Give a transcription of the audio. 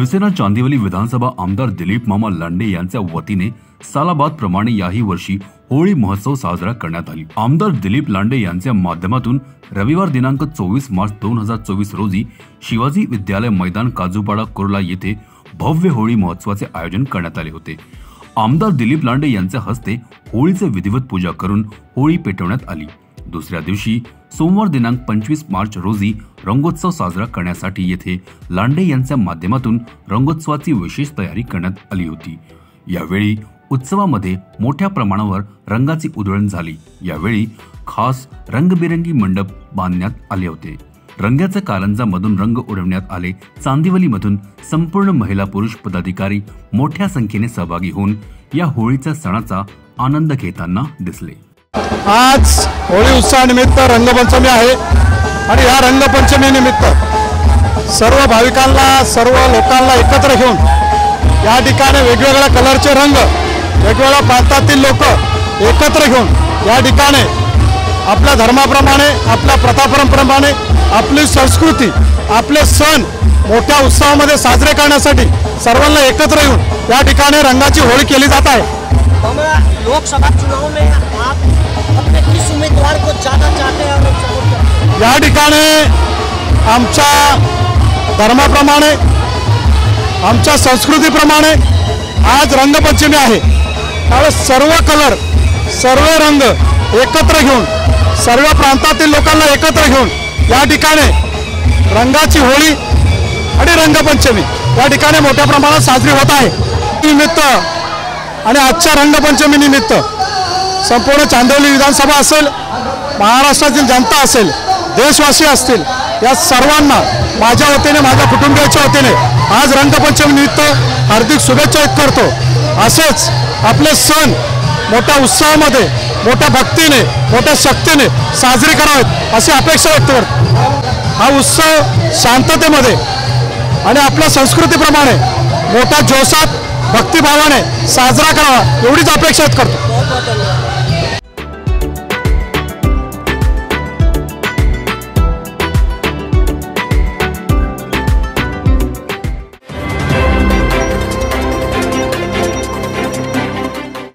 शिवसेना चांदिवली विधानसभा आमदार दिलीप मामा लांडे यांच्या वतीने सालाबाद प्रमाणे याही वर्षी होळी महोत्सव साजरा करण्यात आली। आमदार दिलीप लांडे यांच्या माध्यमातून रविवार दिनांक 24 मार्च 2024 रोजी शिवाजी विद्यालय मैदान काजूपाडा कुर्ला येथे भव्य होळी महोत्सवाचे आयोजन करण्यात आले होते। आमदार दिलीप लांडे यांच्या हस्ते होळीचे विधिवत पूजा करून होळी पेटवण्यात आली। दुसऱ्या दिवशी सोमवार दिनांक 25 मार्च रोजी रंगोत्सव साजरा करण्यासाठी येथे लांडे यांच्या माध्यमातून रंगोत्सवाची विशेष तयारी करण्यात आली होती। यावेळी उत्सवामध्ये मोठ्या प्रमाणावर रंगाची उधळण झाली। यावेळी खास रंगबिरंगी मंडप बांधण्यात आले होते। रंगाच्या कारंजामधून रंग उडवण्यात आले। चांदिवलीमधून संपूर्ण महिला पुरुष पदाधिकारी मोठ्या संख्येने सहभागी होऊन या होळीच्या सणाचा आनंद घेताना दिसले। आज होळी उत्सवानिमित्त रंगपंचमी आहे आणि या रंगपंचमी निमित्त सर्व भाविकांना सर्व लोकांना एकत्र घेऊन या ठिकाणी वेगवेगळ्या कलरचे रंग वेगवेगळ्या प्रांतातील लोक एकत्र घेऊन या ठिकाणी आपल्या धर्माप्रमाणे आपल्या प्रथापरंपरेप्रमाणे आपली संस्कृती आपले सण मोठ्या उत्सवामध्ये साजरे करण्यासाठी सर्वांना एकत्र येऊन या ठिकाणी रंगाची होळी केली जात आहे। लोकसभा चुनाव में आप अपने किस उम्मीदवार को ज्यादा चाहते हैं और सपोर्ट करते हैं? या ठिकाणी आमच्या धर्माप्रमाणे आमच्या संस्कृतीप्रमाणे आज रंगपंचमी आहे। त्यामुळे सर्व कलर सर्व रंग एकत्र घेऊन सर्व प्रांतातील लोकांना एकत्र घेऊन या ठिकाणी रंगाची होळी आणि रंगपंचमी या ठिकाणी मोठ्या प्रमाणात साजरी होत आहे। निमित्त आणि आजच्या रंगपंचमी निमित्त संपूर्ण चांदिवली विधानसभा असेल महाराष्ट्रातील जनता असेल देशवासी असतील या सर्वांना माझ्या वतीने माझ्या कुटुंबियाच्या वतीने आज रंगपंचमी निमित्त हार्दिक शुभेच्छा व्यक्त करतो। असेच आपले सण मोठ्या उत्साहामध्ये मोठ्या भक्तीने मोठ्या शक्तीने साजरे करावेत अशी अपेक्षा व्यक्त करतो। हा उत्सव शांततेमध्ये आणि आपल्या संस्कृतीप्रमाणे मोठ्या जोशात भक्तिभावाने साजरा करावा एवढीच अपेक्षा करतो।